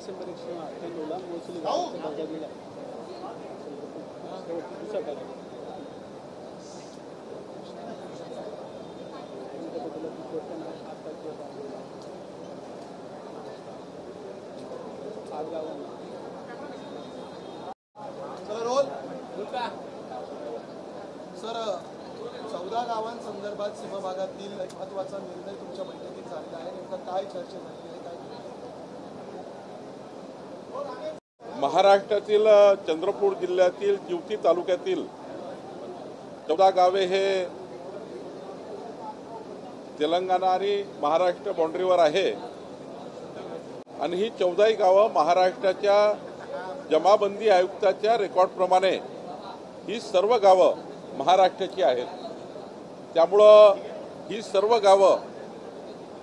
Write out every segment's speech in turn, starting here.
डिसेंबर 198ला महसूल गावाचा दर्जा दिला. सर 14 गावांसंदर्भात सीमाभागातील महत्त्वाचा निर्णय तुमच्या बैठकीत झालेला आहे. नेमका काय चर्चा झाली आहे, काय? महाराष्ट्रातील चंद्रपूर जिल्ह्यातील जिवती तालुक्यातील 14 गावे हे तेलंगणा आणि महाराष्ट्र बाउंड्रीवर आहे आणि ही 14 गावं महाराष्ट्राच्या जमाबंदी आयुक्ताच्या रेकॉर्डप्रमाणे ही सर्व गावं महाराष्ट्राची आहेत. त्यामुळं ही सर्व गावं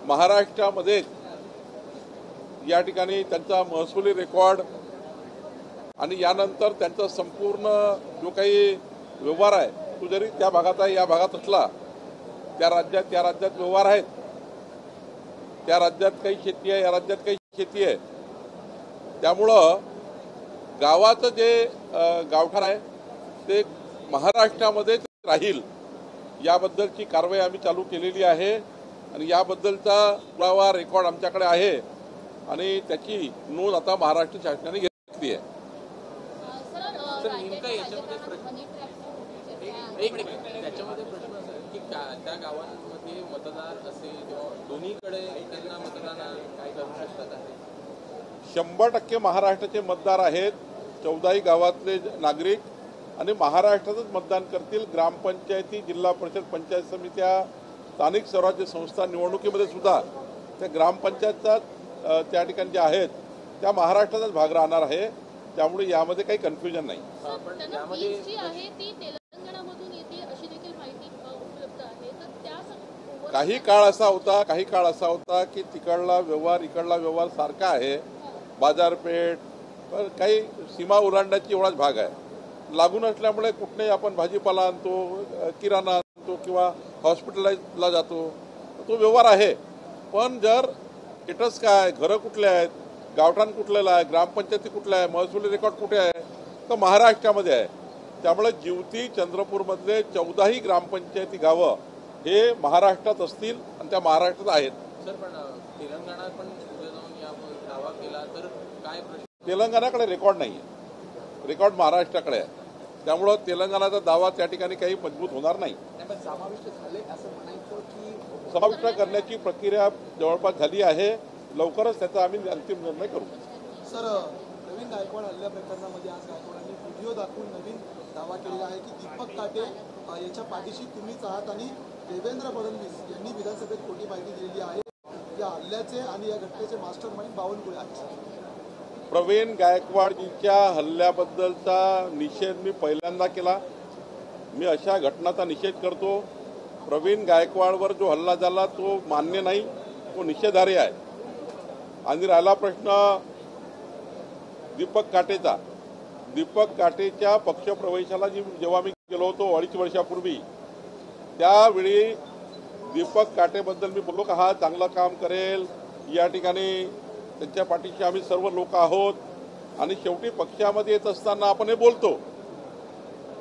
महाराष्ट्रामध्ये या ठिकाणी त्यांचा महसुली रेकॉर्ड आणि यानंतर त्यांचा संपूर्ण जो काही व्यवहार आहे तो जरी त्या भागात आहे या भागात असला त्या राज्यात व्यवहार आहेत. त्या राज्यात काही शेती आहे, या राज्यात काही शेती आहे. त्यामुळं गावाचं जे गावठाण आहे ते महाराष्ट्रामध्ये राहील याबद्दलची कारवाई आम्ही चालू केलेली आहे आणि याबद्दलचा पुरावा रेकॉर्ड आमच्याकडे आहे आणि त्याची नोंद आता महाराष्ट्र शासनाने घेतली आहे. त्याच्यामध्ये प्रश्न असा की त्या गावांमध्ये मतदार असेल किंवा दोन्हीकडे त्यांना मतदान काय करू शकतात आहे? 100% महाराष्ट्राचे मतदार आहेत. 14 गावातले नागरिक आणि महाराष्ट्रातच मतदान करतील. ग्रामपंचायती, जिल्हा परिषद, पंचायत समित्या, स्थानिक स्वराज्य संस्था निवडणुकीमध्ये सुद्धा त्या ग्रामपंचायतचा त्या ठिकाणी ज्या आहेत त्या महाराष्ट्राचाच भाग राहणार आहे. त्यामुळे यामध्ये काही कन्फ्युजन नाही. काही काळ असा होता की तिकडला व्यवहार इकडला व्यवहार सारखा आहे. बाजारपेठ पण काही सीमा ओलांडण्याची एवढाच भाग आहे. लागून असल्यामुळे कुठेही आपण भाजीपाला आणतो, किराणा आणतो किंवा हॉस्पिटलला जातो, तो व्यवहार आहे. पण जर स्टेटस काय, घरं कुठले आहेत, गावठाण कुठलेलं आहे, ग्रामपंचायती कुठल्या आहे, महसुली रेकॉर्ड कुठे आहे, तर महाराष्ट्रामध्ये आहे. त्यामुळे जिवती चंद्रपूरमधले 14 ग्रामपंचायती गावं हे महाराष्ट्रात असतील आणि त्या महाराष्ट्रात आहेत. सर पण तेलंगणा पण पुढे जाऊन या दावा केला तर काय प्रश्न? तेलंगणाकडे रेकॉर्ड नाही आहे, रेकॉर्ड महाराष्ट्राकडे आहे. त्यामुळं तेलंगणाचा दावा त्या ठिकाणी काही मजबूत होणार नाही. समाविष्ट करण्याची प्रक्रिया जवळपास झाली आहे. लवकरच त्याचा आम्ही अंतिम निर्णय करू. सर प्रवीण गायकवाड हल्ल्या प्रकरणामध्ये आज गायकवाडांनी व्हिडिओ दाखवून नवीन दावा केलेला आहे की दीपक काटे याच्या पाठीशी तुम्हीच आहात आणि देवेंद्र फडणवीस यांनी विधानसभेत खोटी माहिती दिलेली आहे. या हल्ल्याचे आणि या घटनेचे मास्टर माइंड बावनकुळे आहेत. प्रवीण गायकवाडजींच्या हल्ल्याबद्दलचा निषेध मी पहिल्यांदा केला. मी अशा घटनांचा निषेध करतो. प्रवीण गायकवाडवर जो हल्ला झाला तो मान्य नाही, तो निषेधार्ह आहे. आणि राहिला प्रश्न दीपक काटेचा. दीपक काटेच्या पक्षप्रवेशाला जेव्हा मी गेलो होतो 2.5 वर्षापूर्वी, त्यावेळी दीपक काटेबद्दल मी बोललो का हा चांगलं काम करेल, या ठिकाणी त्यांच्या पाठीशी आम्ही सर्व लोक आहोत. आणि शेवटी पक्षामध्ये येत असताना आपण हे बोलतो.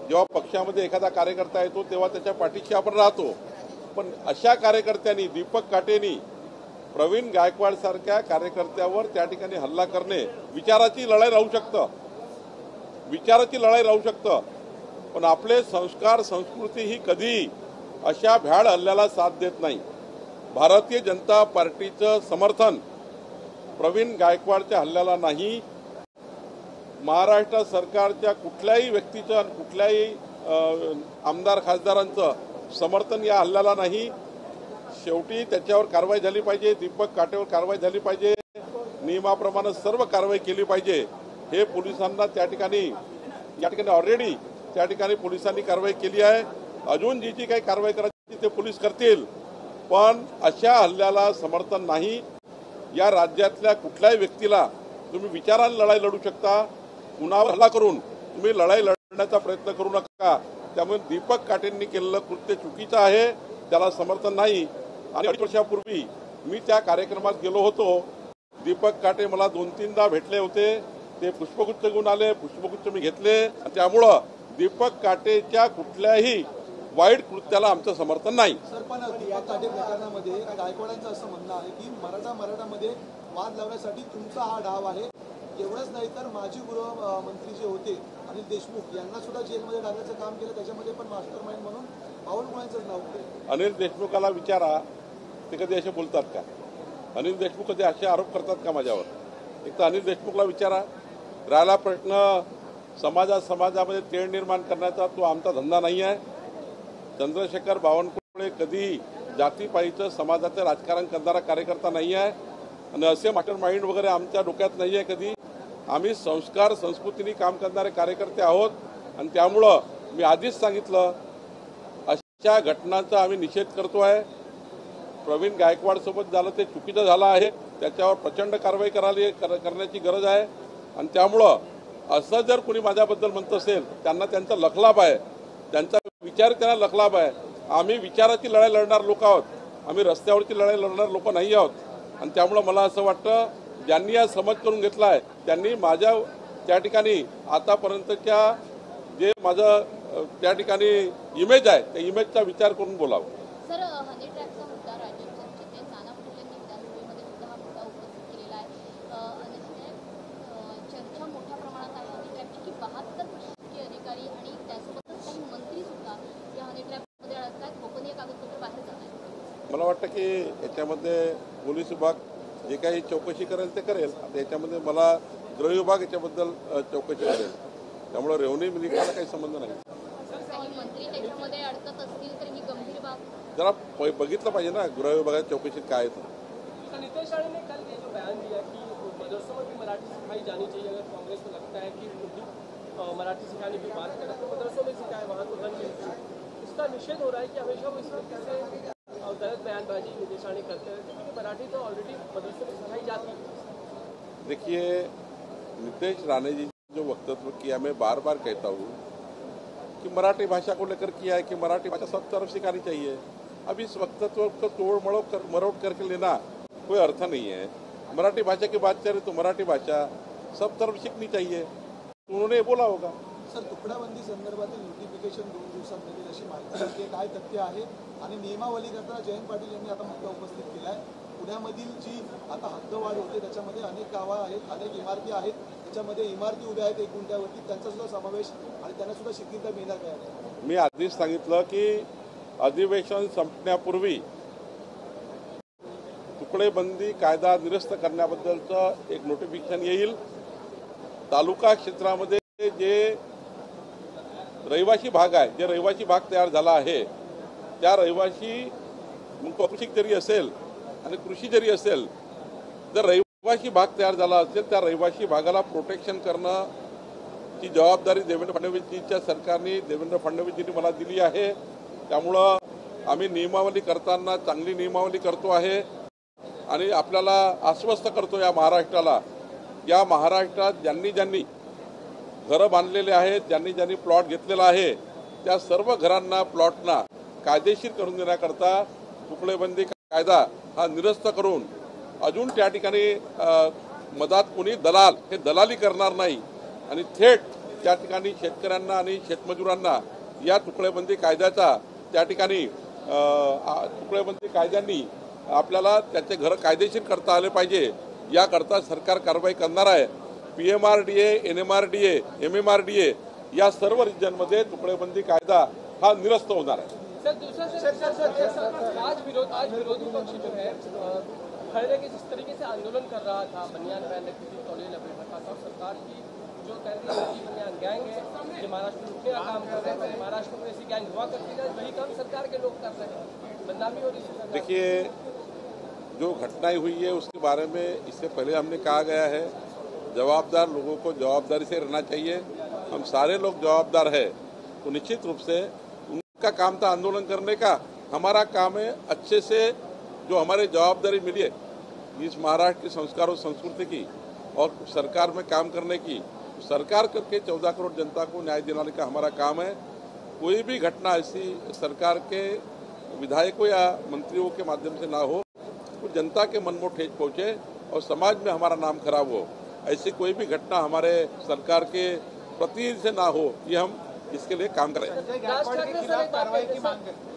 जेव्हा पक्षामध्ये एखादा कार्यकर्ता येतो तेव्हा त्याच्या पाठीशी आपण राहतो. पण अशा कार्यकर्त्यांनी, दीपक काटेंनी प्रवीण गायकवाड सारख्या कार्यकर्त्यावर त्या ठिकाणी हल्ला करणे विचाराची लढाई राहू शकतं, पण आपले संस्कार संस्कृती ही कधी अशा भ्याड हल्ल्याला साथ देत नाही. भारतीय जनता पार्टीचं समर्थन प्रवीण गायकवाडच्या हल्ल्याला नाही. महाराष्ट्र सरकारच्या कुठल्याही व्यक्तीचं आणि कुठल्याही आमदार खासदारांचं समर्थन या हल्ल्याला नाही. शेवटी त्याच्यावर कारवाई झाली पाहिजे. दीपक काटेवर कारवाई झाली पाहिजे. नियमाप्रमाणे सर्व कारवाई केली पाहिजे. हे पोलिसांना या ठिकाणी ऑलरेडी त्या ठिकाणी पोलिसांनी कारवाई केली आहे. अजून जी काही कारवाई करायची ते पोलीस करतील, पण अशा हल्ल्याला समर्थन नाही. या राज्यातल्या कुठल्याही व्यक्तीला तुम्ही विचाराने लढाई लढू शकता, कुणावर हल्ला करून तुम्ही लढाई लढण्याचा प्रयत्न करू नका. त्यामुळे दीपक काटेंनी केलेलं कृत्य चुकीचं आहे, त्याला समर्थन नाही. आणि 2.5 वर्षापूर्वी मी त्या कार्यक्रमात गेलो होतो. दीपक काटे मला 2-3दा भेटले होते, ते पुष्पगुच्छ घेऊन आले, पुष्पगुच्छ मी घेतले. त्यामुळं दीपक काटेच्या कुठल्याही वाईट कृत्याला आमचं समर्थन नाही. सर, पण दीपक काटे प्रकरणामध्ये गायकवाडांचं असं म्हणणं आहे की मराठामध्ये वाद लावण्यासाठी तुमचा हा डाव आहे. एवढंच नाही तर माजी गृहमंत्री जे होते अनिल देशमुख यांना सुद्धा जेलमध्ये टाकण्याचं काम केलं, त्याच्यामध्ये पण मास्टर माइंड म्हणून बावनकुळेंचंच नाव होतं. अनिल देशमुखाला विचारा, ते कधी असे बोलतात का? अनिल देशमुख कधी असे आरोप करतात का माझ्यावर? एक तर अनिल देशमुखला विचारा. राहिला प्रश्न समाजामध्ये तेढ निर्माण करण्याचा, तो आमचा धंदा नाही आहे. चंद्रशेखर बावनकुळे कधी जातीपायीचं समाजाचं राजकारण करणारा कार्यकर्ता नाही आहे आणि असे मास्टर माइंड वगैरे आमच्या डोक्यात नाही आहे कधी. आम्ही संस्कार संस्कृतीने काम करणारे कार्यकर्ते आहोत आणि त्यामुळं मी आधीच सांगितलं, अशा घटनांचा आम्ही निषेध करतो आहे. प्रवीण गायकवाडसोबत झालं ते चुकीचं झालं आहे, त्याच्यावर प्रचंड कारवाई करण्याची गरज आहे. आणि त्यामुळं असं जर कोणी माझ्याबद्दल म्हणत असेल, त्यांना त्यांचा लखलाभ आहे, त्यांचा विचार त्यांना लखलाभ आहे. आम्ही विचाराची लढाई लढणार लोक आहोत, आम्ही रस्त्यावरची लढाई लढणार लोक नाही आहोत. आणि त्यामुळं मला असं वाटतं, ज्यांनी हा समज करून घेतला आहे त्यांनी माझ्या त्या ठिकाणी आतापर्यंतच्या जे माझं त्या ठिकाणी इमेज आहे त्या इमेजचा विचार करून बोलावं. सर, हनी ट्रॅपचा मुद्दा राज्यात चर्चेत आहे. नाना पटोलेंनी विधानसभेमध्ये सुद्धा हा मुद्दा उपस्थित केलेला आहे. चर्चा मोठ्या प्रमाणात आहे हनी ट्रॅपची की 72 प्रशासकीय अधिकारी आणि त्यासोबतच काही मंत्री सुद्धा या हनी ट्रॅपमध्ये अडकतात, गोपनीय कागदपत्र बाहेर जात आहेत. मला वाटतं की याच्यामध्ये पोलीस विभाग जे काही चौकशी करेल ते करेल. आता याच्यामध्ये मला गृह विभाग याच्याबद्दल चौकशी करेल, त्यामुळे रेव्हन्यू मिनिस्टरला काही संबंध नाही. काही मंत्री त्याच्यामध्ये अडकत असतील तर ही गंभीर बाब जरा बघितलं पाहिजे ना गृह विभागाच्या चौकशीत काय आहे. नीतीश राणे ने कल ये जो बयान दिया कि मदरसों में भी मराठी सिखाई जानी चाहिए, अगर कांग्रेस को लगता है कि मराठी सिखाने की बात करें तो मदरसों में सिखाए, वहाँ तो बंद है, उसका निषेध हो रहा है कि हमेशा वो इस तरह से गलत बयानबाजी नीतीश राणे करते रहते हैं, क्योंकि मराठी तो ऑलरेडी मदरसों में सिखाई जाती है. देखिए, नीतीश राणे जी जो वक्तव्य किया, मैं बार बार कहता हूँ कि मराठी भाषा को लेकर किया है कि मराठी भाषा सब तरफ सिखानी चाहिए. अब इस वक्तव्य को तोड़ मरोड़ करके लेना कोई अर्थ नहीं है. मराठी भाषा की बात करें तो मराठी भाषा सब तरफ सीखनी चाहिए, उन्होंने बोला होगा. सर, तुकडाबंदी संदर्भातील नोटिफिकेशन 2 दिवसात मिळेल अशी माहिती आहे, काय तथ्य आहे? आणि नियमावली करताना जयंत पाटील यांनी आता मुद्दा उपस्थित केला आहे. पुण्यामधील जी आता हद्दवाढ होते त्याच्यामध्ये अनेक गावं आहेत, अनेक इमारती आहेत, त्याच्यामध्ये इमारती उभ्या आहेत 1 गुंठ्यावरती, त्यांचा सुद्धा समावेश आणि त्यांना सुद्धा शिथिलता मिळणार काय? मी आधीच सांगितलं की अधिवेशन संपण्यापूर्वी तुकडेबंदी कायदा निरस्त करण्याबद्दलचं एक नोटिफिकेशन येईल. तालुका क्षेत्रामध्ये जे रहिवासी भाग आहे, जे रहिवासी भाग तयार झाला आहे, त्या रहिवासी मग औद्योगिक जरी असेल आणि कृषी जरी असेल, जर रहिवासी भाग तयार झाला असेल त्या रहिवासी भागाला प्रोटेक्शन करणं ची जबाबदारी देवेंद्र फडणवीसजींच्या सरकारने देवेंद्र फडणवीसजींनी मला दिली आहे. त्यामुळं आम्ही नियमावली करताना चांगली नियमावली करतो आहे आणि आपल्याला आश्वस्त करतो या महाराष्ट्रात ज्यांनी घरं बांधलेले आहेत, ज्यांनी प्लॉट घेतलेला आहे, त्या सर्व घरांना प्लॉटना कायदेशीर करून देण्याकरता तुकडेबंदी कायदा हा निरस्त करून अजून त्या ठिकाणी मधात कोणी दलाल हे दलाली करणार नाही आणि थेट त्या ठिकाणी शेतकऱ्यांना आणि शेतमजुरांना या तुकडेबंदी कायद्याचा त्या ठिकाणी तुकडेबंदी कायद्यांनी आपल्याला त्याचे घर कायदेशीर करता आले पाहिजे, याकरता सरकार कारवाई करणार आहे. PMRDA, NMRDA, MMRDA या सर्व रिजनमध्ये तुकडेबंदी कायदा हा निरस्त होणार आहे. सर, दूसरा आज विरोधी पक्ष जो है खड़े के जिस तरीके से आंदोलन कर रहा था, बनियान पहन रखी थी, तौलिया लपेट रखा था, सरकार की जो कह रही है कि बनियान गैंग है, ये महाराष्ट्र में लुटने का काम कर रहे हैं, महाराष्ट्र में ऐसी गैंग हुआ करती है, वही काम सरकार के लोग कर रहे हैं, बदनामी हो रही है. देखिए, जो घटनाएं हुई है उसके बारे में इससे पहले हमने कहा गया है, जवाबदार लोगों को जवाबदारी से रहना चाहिए. हम सारे लोग जवाबदार है, तो निश्चित रूप से उनका काम था आंदोलन करने का, हमारा काम है अच्छे से जो हमारे जवाबदारी मिली है इस महाराष्ट्र के संस्कार और संस्कृति की और सरकार में काम करने की, सरकार करके 14 करोड़ जनता को न्याय दिलाने का हमारा काम है. कोई भी घटना ऐसी सरकार के विधायकों या मंत्रियों के माध्यम से ना हो, तो जनता के मन में ठेस पहुँचे, और समाज में हमारा नाम खराब हो, ऐसी कोई भी घटना हमारे सरकार के प्रतिनिधि से ना हो, ये हम इसके लिए काम करें। राज ठाकरे सर एक बात कहते हैं,